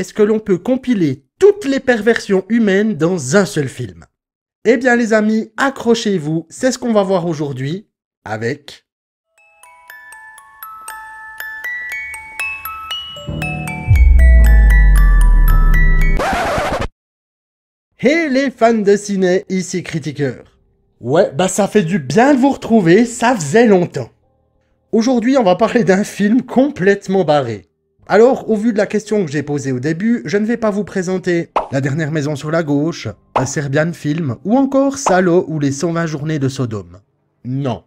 est-ce que l'on peut compiler toutes les perversions humaines dans un seul film? Eh bien les amis, accrochez-vous, c'est ce qu'on va voir aujourd'hui avec... Hey les fans de ciné, ici Critiqueur. Ouais, bah ça fait du bien de vous retrouver, ça faisait longtemps. Aujourd'hui, on va parler d'un film complètement barré. Alors, au vu de la question que j'ai posée au début, je ne vais pas vous présenter La dernière maison sur la gauche, un Serbian film, ou encore Salo ou les 120 journées de Sodome. Non.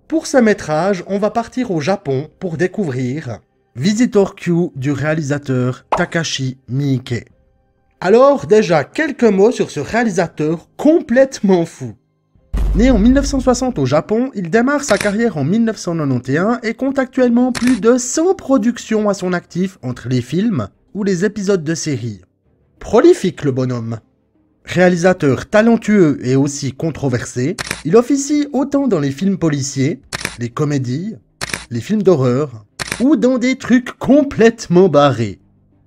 Pour ce métrage, on va partir au Japon pour découvrir Visitor Q du réalisateur Takashi Miike. Alors, déjà, quelques mots sur ce réalisateur complètement fou. Né en 1960 au Japon, il démarre sa carrière en 1991 et compte actuellement plus de 100 productions à son actif entre les films ou les épisodes de séries. Prolifique le bonhomme. Réalisateur talentueux et aussi controversé, il officie autant dans les films policiers, les comédies, les films d'horreur ou dans des trucs complètement barrés.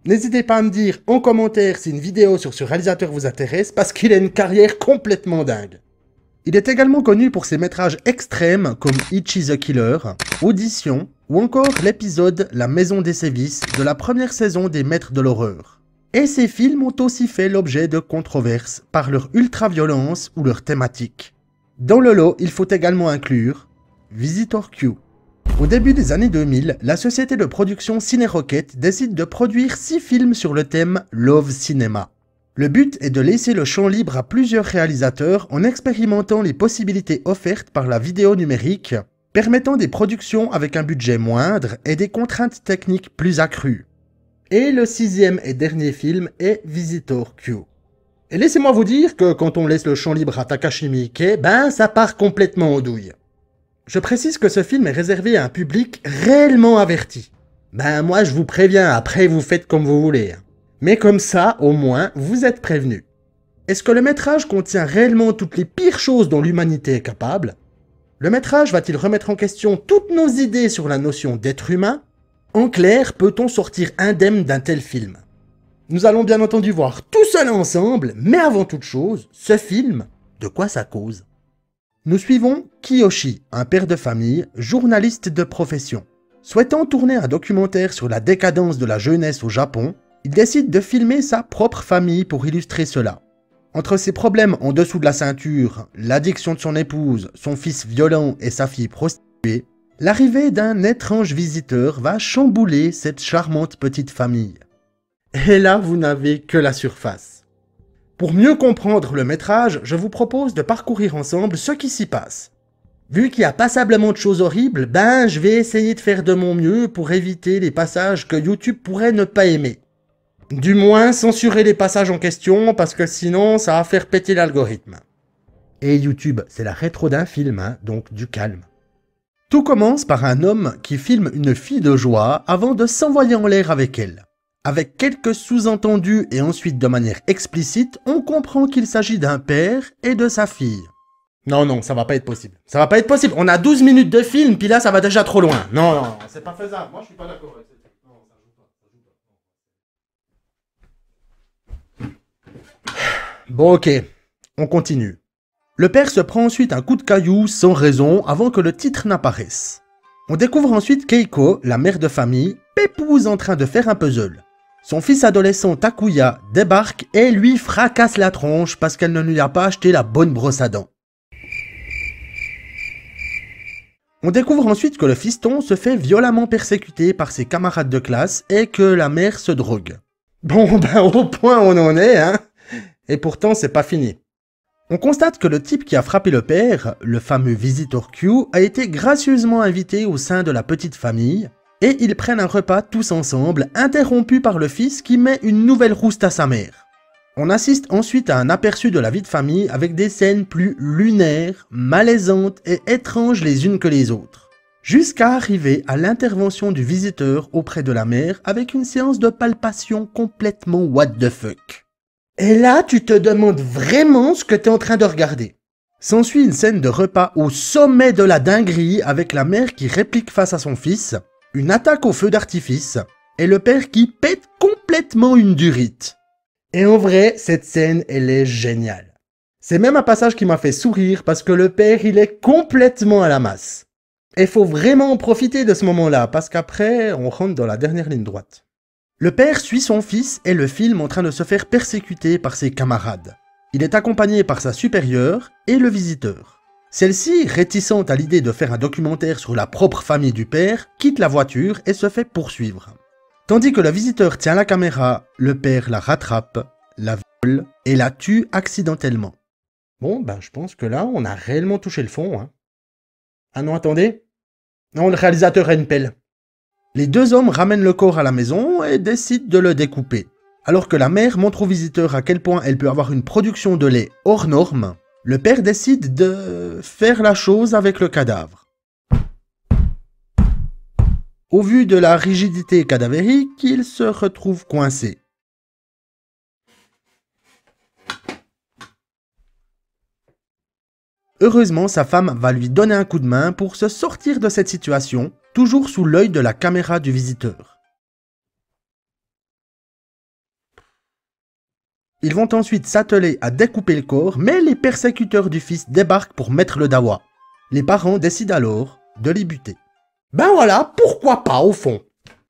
N'hésitez pas à me dire en commentaire si une vidéo sur ce réalisateur vous intéresse parce qu'il a une carrière complètement dingue. Il est également connu pour ses métrages extrêmes comme Ichi the Killer, Audition ou encore l'épisode La Maison des Sévices de la première saison des Maîtres de l'Horreur. Et ces films ont aussi fait l'objet de controverses par leur ultra-violence ou leur thématique. Dans le lot, il faut également inclure Visitor Q. Au début des années 2000, la société de production Ciné Rocket décide de produire 6 films sur le thème Love Cinema. Le but est de laisser le champ libre à plusieurs réalisateurs en expérimentant les possibilités offertes par la vidéo numérique, permettant des productions avec un budget moindre et des contraintes techniques plus accrues. Et le 6e et dernier film est Visitor Q. Et laissez-moi vous dire que quand on laisse le champ libre à Takashi Miike, ben ça part complètement aux douilles. Je précise que ce film est réservé à un public réellement averti. Ben moi je vous préviens, après vous faites comme vous voulez. Mais comme ça, au moins, vous êtes prévenus. Est-ce que le métrage contient réellement toutes les pires choses dont l'humanité est capable? Le métrage va-t-il remettre en question toutes nos idées sur la notion d'être humain? En clair, peut-on sortir indemne d'un tel film? Nous allons bien entendu voir tout cela ensemble, mais avant toute chose, ce film, de quoi ça cause? Nous suivons Kiyoshi, un père de famille, journaliste de profession. Souhaitant tourner un documentaire sur la décadence de la jeunesse au Japon, il décide de filmer sa propre famille pour illustrer cela. Entre ses problèmes en dessous de la ceinture, l'addiction de son épouse, son fils violent et sa fille prostituée, l'arrivée d'un étrange visiteur va chambouler cette charmante petite famille. Et là, vous n'avez que la surface. Pour mieux comprendre le métrage, je vous propose de parcourir ensemble ce qui s'y passe. Vu qu'il y a passablement de choses horribles, ben je vais essayer de faire de mon mieux pour éviter les passages que YouTube pourrait ne pas aimer. Du moins, censurer les passages en question, parce que sinon, ça va faire péter l'algorithme. Et YouTube, c'est la rétro d'un film, hein, donc du calme. Tout commence par un homme qui filme une fille de joie avant de s'envoyer en l'air avec elle. Avec quelques sous-entendus et ensuite de manière explicite, on comprend qu'il s'agit d'un père et de sa fille. Non, ça va pas être possible. Ça va pas être possible. On a 12 minutes de film, puis là, ça va déjà trop loin. Non, c'est pas faisable. Moi, je suis pas d'accord avec ça. Non, ça joue pas. Bon, ok. On continue. Le père se prend ensuite un coup de caillou sans raison avant que le titre n'apparaisse. On découvre ensuite Keiko, la mère de famille, pépouse en train de faire un puzzle. Son fils adolescent Takuya débarque et lui fracasse la tronche parce qu'elle ne lui a pas acheté la bonne brosse à dents. On découvre ensuite que le fiston se fait violemment persécuter par ses camarades de classe et que la mère se drogue. Bon ben au point on en est, hein. Et pourtant c'est pas fini. On constate que le type qui a frappé le père, le fameux Visitor Q, a été gracieusement invité au sein de la petite famille, et ils prennent un repas tous ensemble, interrompu par le fils qui met une nouvelle rouste à sa mère. On assiste ensuite à un aperçu de la vie de famille avec des scènes plus lunaires, malaisantes et étranges les unes que les autres. Jusqu'à arriver à l'intervention du visiteur auprès de la mère avec une séance de palpation complètement what the fuck. Et là, tu te demandes vraiment ce que tu es en train de regarder. S'ensuit une scène de repas au sommet de la dinguerie avec la mère qui réplique face à son fils, une attaque au feu d'artifice, et le père qui pète complètement une durite. Et en vrai, cette scène, elle est géniale. C'est même un passage qui m'a fait sourire parce que le père, il est complètement à la masse. Et faut vraiment en profiter de ce moment-là parce qu'après, on rentre dans la dernière ligne droite. Le père suit son fils et le filme en train de se faire persécuter par ses camarades. Il est accompagné par sa supérieure et le visiteur. Celle-ci, réticente à l'idée de faire un documentaire sur la propre famille du père, quitte la voiture et se fait poursuivre. Tandis que le visiteur tient la caméra, le père la rattrape, la vole et la tue accidentellement. Bon, ben je pense que là, on a réellement touché le fond. Hein. Ah non, attendez. Non, le réalisateur a une pelle. Les deux hommes ramènent le corps à la maison et décident de le découper. Alors que la mère montre au visiteur à quel point elle peut avoir une production de lait hors norme, le père décide de faire la chose avec le cadavre. Au vu de la rigidité cadavérique, il se retrouve coincé. Heureusement, sa femme va lui donner un coup de main pour se sortir de cette situation, toujours sous l'œil de la caméra du visiteur. Ils vont ensuite s'atteler à découper le corps, mais les persécuteurs du fils débarquent pour mettre le dawa. Les parents décident alors de les buter. Ben voilà, pourquoi pas au fond.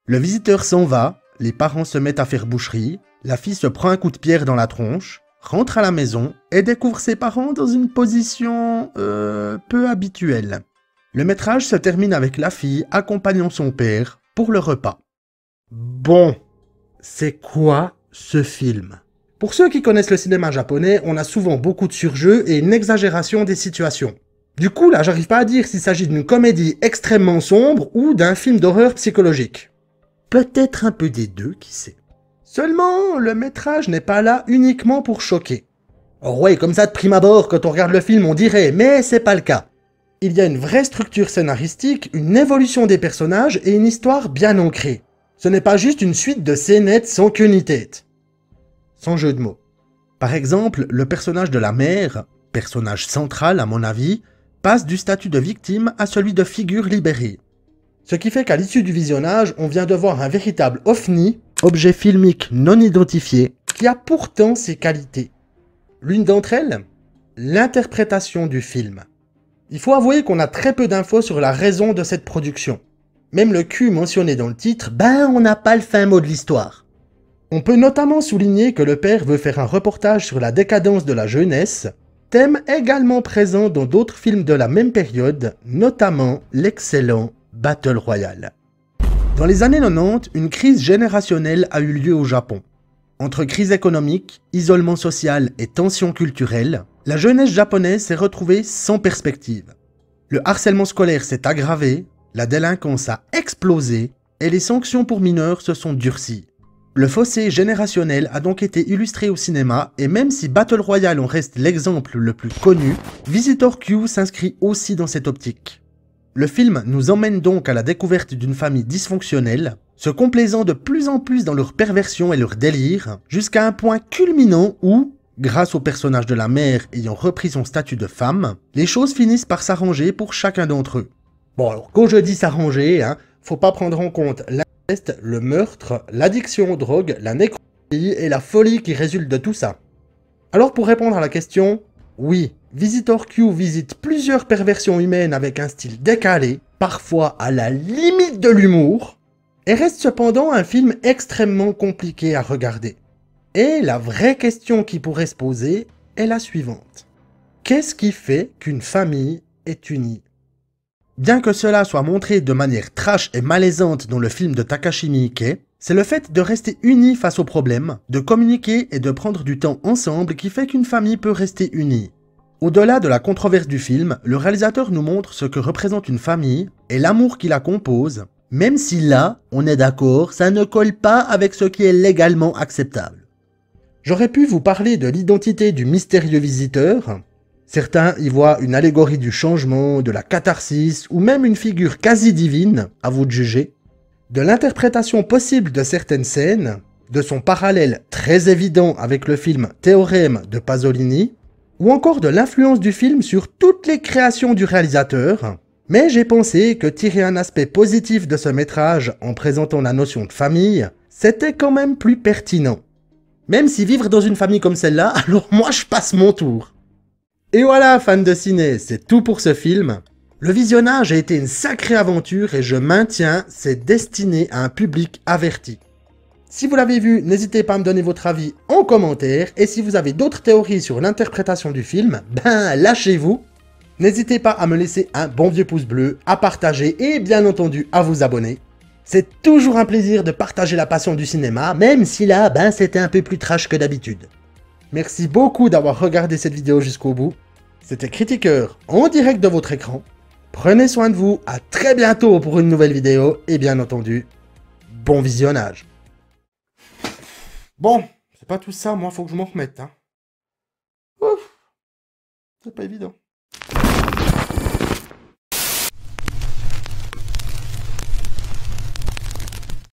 Le visiteur s'en va, les parents se mettent à faire boucherie, la fille se prend un coup de pierre dans la tronche, rentre à la maison et découvre ses parents dans une position peu habituelle. Le métrage se termine avec la fille accompagnant son père pour le repas. Bon, c'est quoi ce film? Pour ceux qui connaissent le cinéma japonais, on a souvent beaucoup de surjeux et une exagération des situations. Du coup, là, j'arrive pas à dire s'il s'agit d'une comédie extrêmement sombre ou d'un film d'horreur psychologique. Peut-être un peu des deux, qui sait. Seulement, le métrage n'est pas là uniquement pour choquer. Oh ouais, comme ça de prime abord, quand on regarde le film, on dirait, mais c'est pas le cas. Il y a une vraie structure scénaristique, une évolution des personnages et une histoire bien ancrée. Ce n'est pas juste une suite de scénettes sans queue ni tête. Sans jeu de mots. Par exemple, le personnage de la mère, personnage central à mon avis, passe du statut de victime à celui de figure libérée. Ce qui fait qu'à l'issue du visionnage, on vient de voir un véritable ovni, objet filmique non identifié, qui a pourtant ses qualités. L'une d'entre elles, l'interprétation du film. Il faut avouer qu'on a très peu d'infos sur la raison de cette production. Même le cul mentionné dans le titre, ben on n'a pas le fin mot de l'histoire. On peut notamment souligner que le père veut faire un reportage sur la décadence de la jeunesse, thème également présent dans d'autres films de la même période, notamment l'excellent Battle Royale. Dans les années 90, une crise générationnelle a eu lieu au Japon. Entre crise économique, isolement social et tensions culturelles, la jeunesse japonaise s'est retrouvée sans perspective. Le harcèlement scolaire s'est aggravé, la délinquance a explosé et les sanctions pour mineurs se sont durcies. Le fossé générationnel a donc été illustré au cinéma et même si Battle Royale en reste l'exemple le plus connu, Visitor Q s'inscrit aussi dans cette optique. Le film nous emmène donc à la découverte d'une famille dysfonctionnelle, se complaisant de plus en plus dans leur perversion et leur délire, jusqu'à un point culminant où, grâce au personnage de la mère ayant repris son statut de femme, les choses finissent par s'arranger pour chacun d'entre eux. Bon alors, quand je dis s'arranger, faut pas prendre en compte l'inceste, le meurtre, l'addiction aux drogues, la nécrophilie et la folie qui résulte de tout ça. Alors pour répondre à la question, oui, Visitor Q visite plusieurs perversions humaines avec un style décalé, parfois à la limite de l'humour, et reste cependant un film extrêmement compliqué à regarder. Et la vraie question qui pourrait se poser est la suivante. Qu'est-ce qui fait qu'une famille est unie? Bien que cela soit montré de manière trash et malaisante dans le film de Takashi Miike, c'est le fait de rester unis face aux problèmes, de communiquer et de prendre du temps ensemble qui fait qu'une famille peut rester unie. Au-delà de la controverse du film, le réalisateur nous montre ce que représente une famille et l'amour qui la compose, même si là, on est d'accord, ça ne colle pas avec ce qui est légalement acceptable. J'aurais pu vous parler de l'identité du mystérieux visiteur. Certains y voient une allégorie du changement, de la catharsis ou même une figure quasi divine, à vous de juger. De l'interprétation possible de certaines scènes, de son parallèle très évident avec le film Théorème de Pasolini, ou encore de l'influence du film sur toutes les créations du réalisateur, Mais j'ai pensé que tirer un aspect positif de ce métrage en présentant la notion de famille, c'était quand même plus pertinent. Même si vivre dans une famille comme celle-là, alors moi je passe mon tour. Et voilà, fans de ciné, c'est tout pour ce film. Le visionnage a été une sacrée aventure et je maintiens, c'est destiné à un public averti. Si vous l'avez vu, n'hésitez pas à me donner votre avis en commentaire, et si vous avez d'autres théories sur l'interprétation du film, ben lâchez-vous. N'hésitez pas à me laisser un bon vieux pouce bleu, à partager et bien entendu à vous abonner. C'est toujours un plaisir de partager la passion du cinéma, même si là, ben c'était un peu plus trash que d'habitude. Merci beaucoup d'avoir regardé cette vidéo jusqu'au bout. C'était Critiqueur en direct de votre écran. Prenez soin de vous, à très bientôt pour une nouvelle vidéo, et bien entendu, bon visionnage. Bon, c'est pas tout ça, moi faut que je m'en remette, hein. Ouf, c'est pas évident.